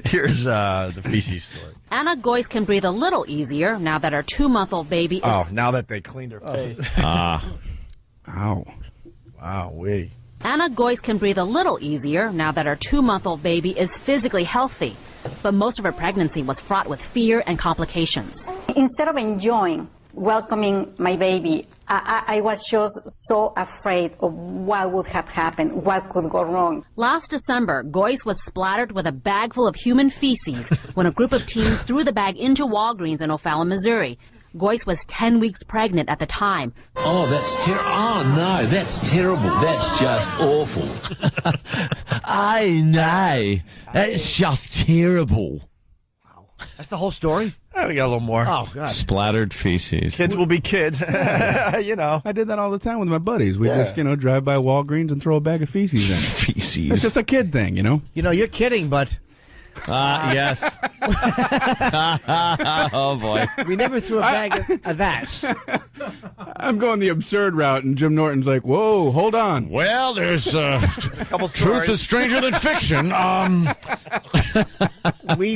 Here's the feces story. Anna Goyce can breathe a little easier now that her 2-month-old baby is... Oh, now that they cleaned her face. Ow. Wow-wee. Anna Goyce can breathe a little easier now that her 2-month-old baby is physically healthy. But most of her pregnancy was fraught with fear and complications. Instead of enjoying welcoming my baby, I was just so afraid of what would have happened, what could go wrong. Last December, Goyce was splattered with a bag full of human feces when a group of teens threw the bag into Walgreens in O'Fallon, Missouri. Goyce was 10 weeks pregnant at the time. Oh, that's terrible. Oh, no, that's terrible. That's just awful. I know. That's just terrible. That's the whole story? Oh, we got a little more. Oh, God. Splattered feces. Kids will be kids. You know. I did that all the time with my buddies. We just, drive by Walgreens and throw a bag of feces in. Feces. It's just a kid thing, you know? You know, you're kidding, but... Yes. Oh, boy. We never threw a bag of that. I'm going the absurd route, and Jim Norton's like, whoa, hold on. Well, there's Couple truth stories. is stranger than fiction. We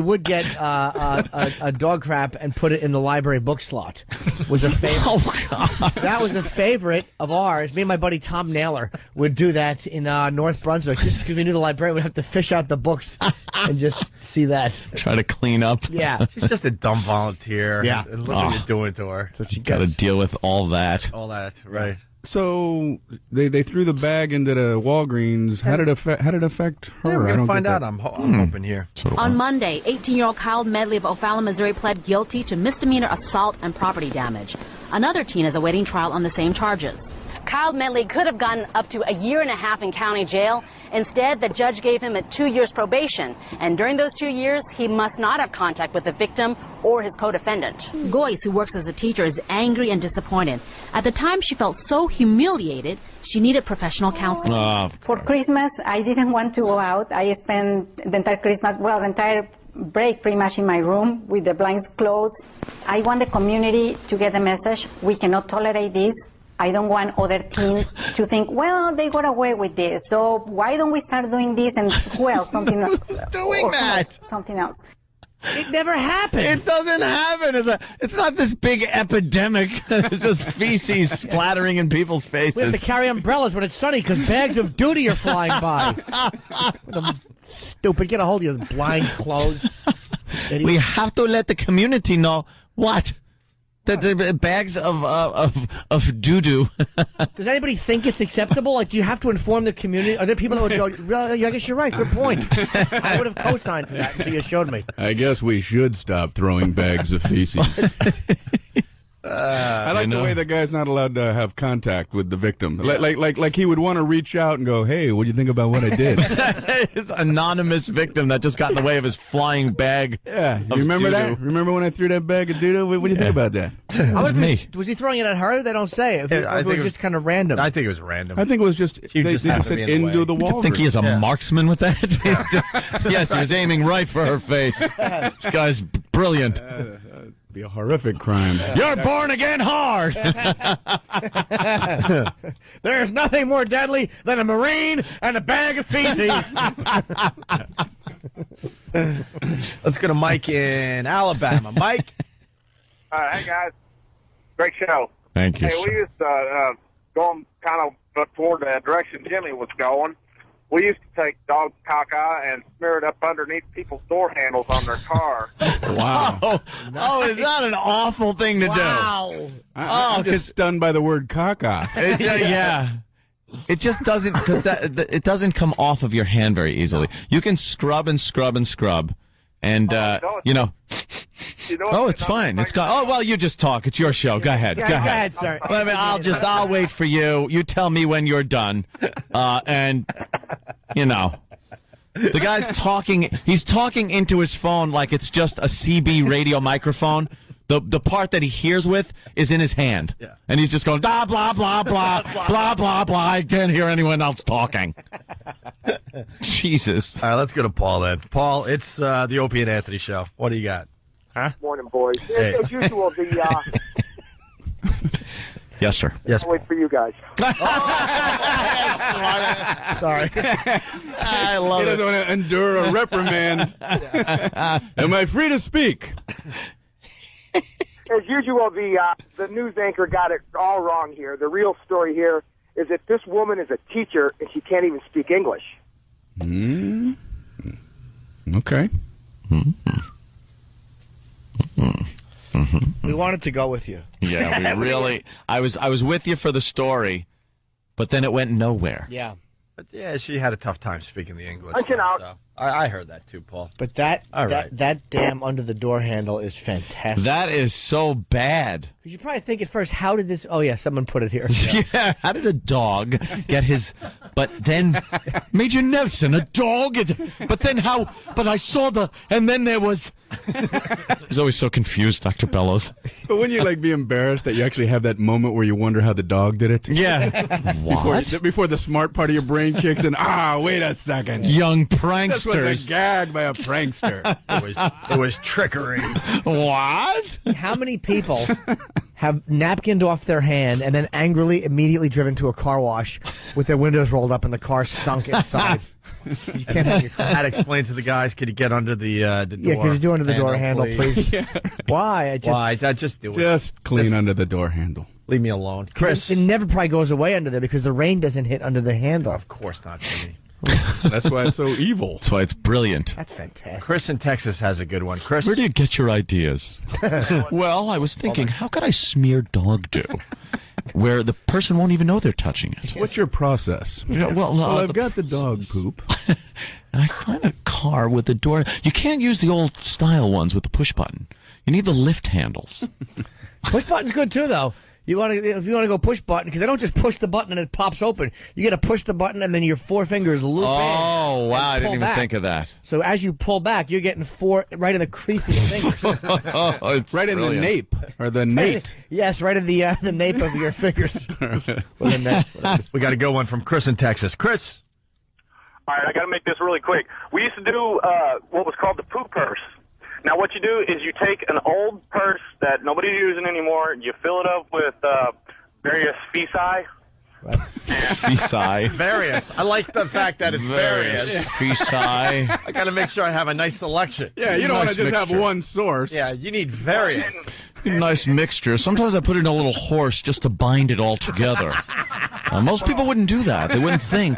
would get a dog crap and put it in the library book slot. Was a favorite. Oh, God. That was a favorite of ours. Me and my buddy Tom Naylor would do that in North Brunswick, just because we knew the librarian would have to fish out the books and just see that. Try to clean up. Yeah. She's just a dumb volunteer. Yeah. And look what you're doing to her. So she Got to deal with all that. All that, right. So they threw the bag into the Walgreens. How did it affect her? Yeah, we're I going don't to find get out. that. I'm hoping here. On Monday, 18-year-old Kyle Medley of O'Fallon, Missouri pled guilty to misdemeanor assault and property damage. Another teen is awaiting trial on the same charges. Kyle Medley could have gotten up to a year and a half in county jail. Instead, the judge gave him a 2 years probation. And during those 2 years, he must not have contact with the victim or his co-defendant. Goyce, who works as a teacher, is angry and disappointed. At the time, she felt so humiliated, she needed professional counseling. For Christmas, I didn't want to go out. I spent the entire Christmas, the entire break pretty much in my room with the blinds closed. I want the community to get the message. We cannot tolerate this. I don't want other teens to think, well, they got away with this, so why don't we start doing this and, well, something else. Who's doing that? Something else. It never happened. It doesn't happen. It's not this big epidemic. It's just feces splattering in people's faces. We have to carry umbrellas when it's sunny because bags of duty are flying by. Stupid. Get a hold of your blinds closed. We have to let the community know what? The bags of doo-doo. Does anybody think it's acceptable? Like, do you have to inform the community? Are there people that would go, well, I guess you're right, good point. I would have co-signed for that until you showed me. I guess we should stop throwing bags of feces. I like the way the guy's not allowed to have contact with the victim. Like he would want to reach out and go, hey, what do you think about what I did? His anonymous victim that just got in the way of his flying bag. Yeah, you remember doo-doo. that? Remember when I threw that bag of doo-doo? What do you think about that? Was he throwing it at her? They don't say. If I it think was just kind of random. I think it was random. I think it was just, She they just just happened to said be in the into way. the You wall. think he is a marksman with that? Yes, he was aiming right for her face. This guy's brilliant. Be a horrific crime. You're born again hard. There's nothing more deadly than a Marine and a bag of feces. Let's go to Mike in Alabama. Mike? Hey, guys. Great show. Thank you. Hey, we used to, going kind of toward the direction Jimmy was going, we used to take dog caca and smear it up underneath people's door handles on their car. Wow. Oh, is that an awful thing to do? I'm just stunned by the word caca. Yeah. It just doesn't, because it doesn't come off of your hand very easily. You can scrub and scrub and scrub, and it's fine. It's gone. Oh, well, you just talk. It's your show. Go ahead. Yeah, go ahead. sir. Well, I mean, I'll wait for you. You tell me when you're done, and the guy's talking. He's talking into his phone like it's just a CB radio microphone. The part that he hears with is in his hand. Yeah. And he's just going, blah, blah, blah, blah, blah, blah, blah. I can't hear anyone else talking. Jesus. All right, let's go to Paul then. Paul, it's the Opie and Anthony show. What do you got? Morning, boys. Hey. As usual, Yes, sir. Yes. I'll wait for you guys. Sorry. I love He doesn't want to endure a reprimand. Am I free to speak? As usual, the news anchor got it all wrong here. The real story here is that this woman is a teacher and she can't even speak English. Okay. We wanted to go with you. Yeah, we really. I was with you for the story, but then it went nowhere. Yeah. But yeah, she had a tough time speaking the English. Punching out. So I heard that too, Paul. But that right. that damn under the door handle is fantastic. That is so bad. Because you probably think at first, how did this? Oh yeah, someone put it here. Yeah. How did a dog get his? But then, Major Nelson, a dog. But then how? But I saw the, and then there was. He's always so confused, Dr. Bellows. But wouldn't you be embarrassed that you actually have that moment where you wonder how the dog did it? Yeah. What? Before the smart part of your brain kicks in. Wait a second. Young This was a pranksters. gag by a prankster. It was trickery. What? How many people have napkined off their hand and then angrily immediately driven to a car wash with their windows rolled up and the car stunk inside? You can't have your car. I had to explain to the guys, could you get under the door? Yeah, could you do under the door handle, please? Yeah. Why? Why? Just do it. Just clean under the door handle. Leave me alone. Chris. It never probably goes away under there because the rain doesn't hit under the handle. Of course not, Jimmy. That's why it's so evil. That's why it's brilliant. That's fantastic. Chris in Texas has a good one. Chris. Where do you get your ideas? Well, I was thinking, how could I smear dog dew where the person won't even know they're touching it? What's your process? Yeah, well, I've got the dog poop. And I find a car with the door. You can't use the old style ones with the push button. You need the lift handles. Push button's good too, though. If you want to go push button, because they don't just push the button and it pops open. You got to push the button and then your four fingers loop in. Oh, wow. I didn't even think of that. So as you pull back, you're getting four right in the crease of your fingers. It's Right in the brilliant. nape. Or the nate. Yes, right in the nape of your fingers. Well, then We got a good one from Chris in Texas. Chris. All right, I got to make this really quick. We used to do what was called the poop purse. Now, what you do is you take an old purse that nobody's using anymore, you fill it up with various feci. Feci. Various. I like the fact that it's various. Feci. I got to make sure I have a nice selection. Yeah, you don't want to Nice just have mixture. one source. Yeah, you need various. Nice mixture. Sometimes I put in a little horse just to bind it all together. Most people wouldn't do that. They wouldn't think.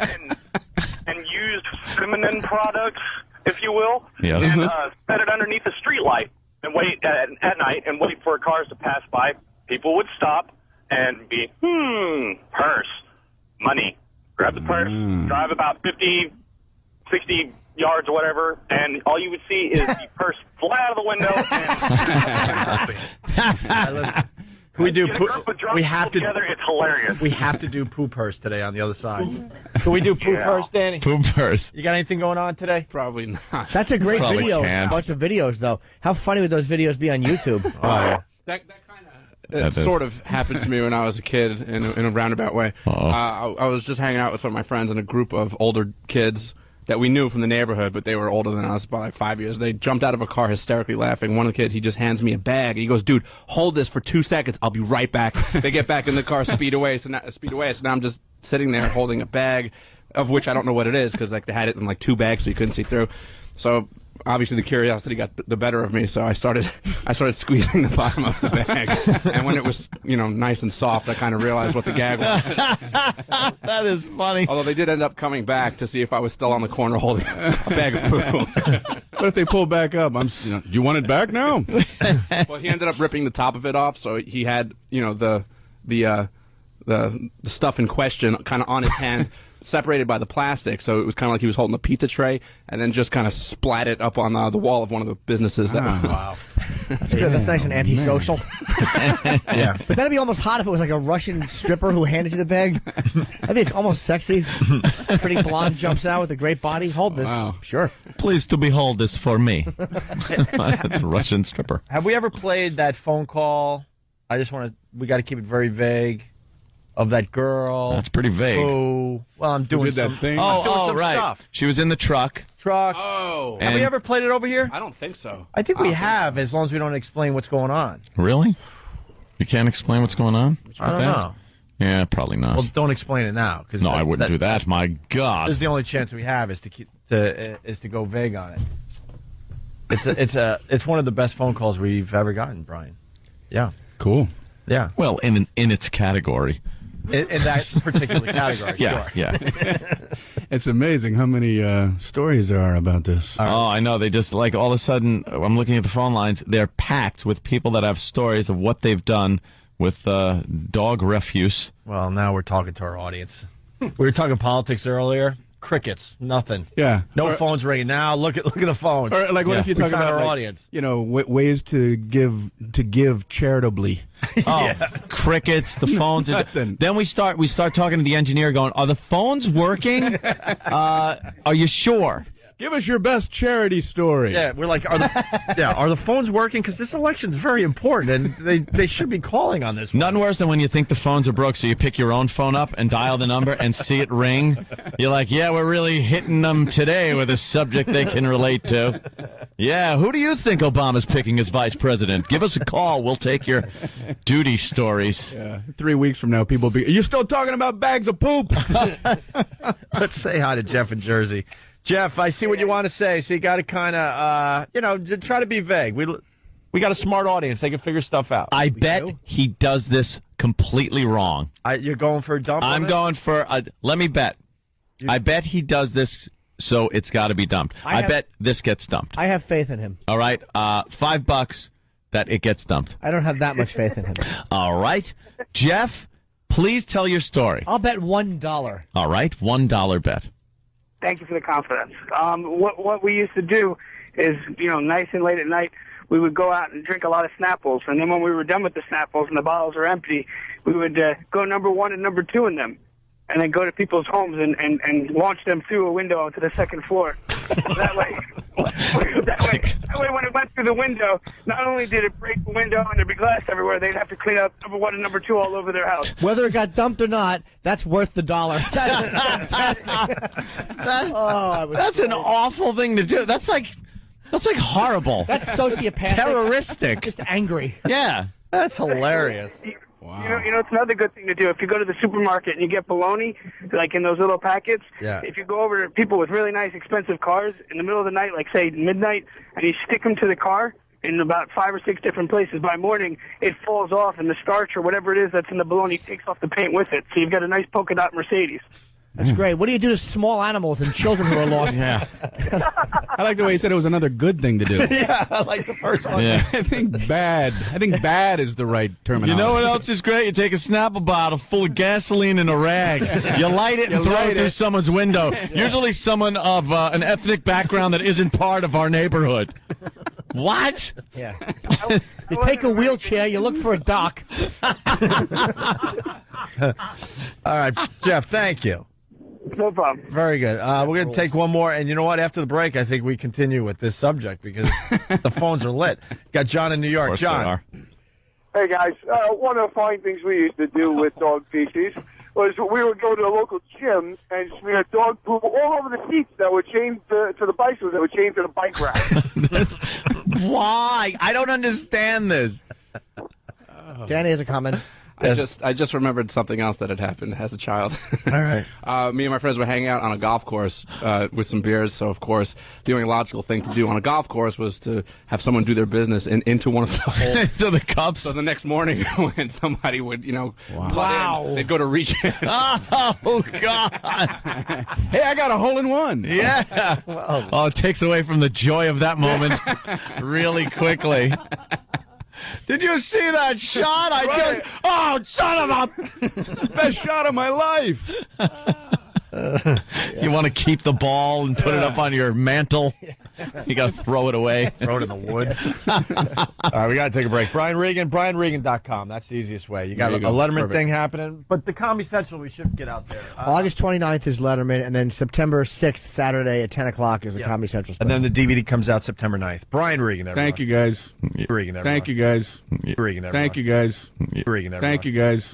And used feminine products, if you will, Yes. and set it underneath a street light and wait at night and wait for cars to pass by. People would stop and be, purse, money. Grab the purse, drive about 50, 60 yards or whatever, and all you would see is the purse fly out of the window. Listen, we do. Get a group of drunk We have people to. together. It's hilarious. We have to do poo purse today on the other side. can we do poop Yeah. first, Danny? Poop first. You got anything going on today? Probably not. That's a great Probably video. can't. A bunch of videos, though. How funny would those videos be on YouTube? That kind That of is. sort of happened to me when I was a kid in a roundabout way. Uh-oh. I was just hanging out with some of my friends and a group of older kids that we knew from the neighborhood, but they were older than us by like 5 years. They jumped out of a car hysterically laughing. One of the kids, he just hands me a bag. He goes, "Dude, hold this for 2 seconds. I'll be right back." They get back in the car, speed away. So now I'm just sitting there holding a bag, of which I don't know what it is because like they had it in like 2 bags, so you couldn't see through. So obviously the curiosity got the better of me, so I started squeezing the bottom of the bag, and when it was nice and soft, I kind of realized what the gag was. That is funny. Although they did end up coming back to see if I was still on the corner holding a bag of poo. What if they pull back up? You want it back now? Well, he ended up ripping the top of it off, so he had the stuff in question kind of on his hand. Separated by the plastic, so it was kind of like he was holding a pizza tray, and then just kind of splat it up on the wall of one of the businesses. Wow. That's good. That's nice and antisocial. Yeah. But that'd be almost hot if it was like a Russian stripper who handed you the bag. That'd be almost sexy. Pretty blonde jumps out with a great body. Hold this. Wow. Sure. Pleased to behold this for me. That's a Russian stripper. Have we ever played that phone call? We got to keep it very vague. Of that girl. That's pretty vague. Oh, well, I'm doing did that some thing? Oh, some right. stuff. She was in the truck. Truck. Oh, Have we And- ever played it over here? I don't think so. I think we have, as long as we don't explain what's going on. Really? You can't explain what's going on? I don't know. Yeah, probably not. Well, don't explain it now. Cause no, I wouldn't do that. My God. This is the only chance we have is to go vague on it. It's one of the best phone calls we've ever gotten, Brian. Yeah. Cool. Yeah. Well, in its category. In that particular category. Yeah, sure. yeah. It's amazing how many stories there are about this. Oh, I know. They just, like, all of a sudden, I'm looking at the phone lines, they're packed with people that have stories of what they've done with dog refuse. Well, now we're talking to our audience. We were talking politics earlier. Crickets, nothing. Yeah. No phones ringing. Now look at the phones. Or like, what if you talk about our like, audience? You know, ways to give charitably. Oh, crickets, the phones. Nothing. Then we start talking to the engineer going, are the phones working? Are you sure? Give us your best charity story. Yeah, we're like, are the phones working? Because this election's very important, and they should be calling on this one. Nothing worse than when you think the phones are broke, so you pick your own phone up and dial the number and see it ring. You're like, yeah, we're really hitting them today with a subject they can relate to. Yeah, who do you think Obama's picking as vice president? Give us a call. We'll take your duty stories. Yeah. 3 weeks from now, people will be, are you still talking about bags of poop? Let's say hi to Jeff in Jersey. Jeff, I see what you want to say, so you got to kind of, try to be vague. We got a smart audience. They can figure stuff out. I bet he does this completely wrong. You're going for a dump? I'm going for let me bet. I bet he does this, so it's got to be dumped. I bet this gets dumped. I have faith in him. All right, $5 that it gets dumped. I don't have that much faith in him. All right, Jeff, please tell your story. I'll bet $1. All right, $1 bet. Thank you for the confidence. What we used to do is, nice and late at night, we would go out and drink a lot of Snapples, and then when we were done with the Snapples and the bottles are empty, we would go number 1 and number 2 in them, and then go to people's homes and launch them through a window onto the second floor. That way, when it went through the window, not only did it break the window and there'd be glass everywhere, they'd have to clean up number 1 and number 2 all over their house. Whether it got dumped or not, that's worth the $1. That's fantastic. That's an awful thing to do. That's like horrible. That's sociopathic. Terroristic. Just angry. Yeah. That's hilarious. Wow. It's another good thing to do. If you go to the supermarket and you get bologna, like in those little packets, if you go over to people with really nice, expensive cars in the middle of the night, like say midnight, and you stick them to the car in about 5 or 6 different places, by morning it falls off and the starch or whatever it is that's in the bologna takes off the paint with it. So you've got a nice polka dot Mercedes. That's great. What do you do to small animals and children who are lost? Yeah. I like the way he said it was another good thing to do. Yeah, I like the first one. Yeah. I think bad is the right terminology. You know what else is great? You take a Snapple bottle full of gasoline and a rag. You light it and throw it through someone's window. Usually someone of an ethnic background that isn't part of our neighborhood. What? Yeah. You take a wheelchair, you look for a dock. All right, Jeff, thank you. No problem. Very good. We're going to take one more, and you know what? After the break, I think we continue with this subject because the phones are lit. Got John in New York. John. Hey, guys. One of the fine things we used to do with dog feces was we would go to a local gym and smear dog poop all over the seats that were chained to the bicycles that were chained to the bike rack. Why? I don't understand this. Danny has a comment. I just remembered something else that had happened as a child. All right. Me and my friends were hanging out on a golf course with some beers. So, of course, the only logical thing to do on a golf course was to have someone do their business into one of the holes. So the cups. So the next morning, when somebody would, putt in, they'd go to reach in. Oh, God. Hey, I got a hole in one. Yeah. Oh, it takes away from the joy of that moment really quickly. Did you see that shot? Oh, son of a... Best shot of my life. You want to keep the ball and put it up on your mantle? You got to throw it away. Throw it in the woods. All right, we got to take a break. Brian Regan, BrianRegan.com. That's the easiest way. You got a Letterman thing happening, but the Comedy Central, we should get out there. August 29th is Letterman, and then September 6th, Saturday at 10 o'clock is the Comedy Central special. And then the DVD comes out September 9th. Brian Regan, everyone. Thank you, guys. Regan, everyone. Thank you, guys. Regan, everyone. Thank you, guys. Regan, everyone. Thank you, guys.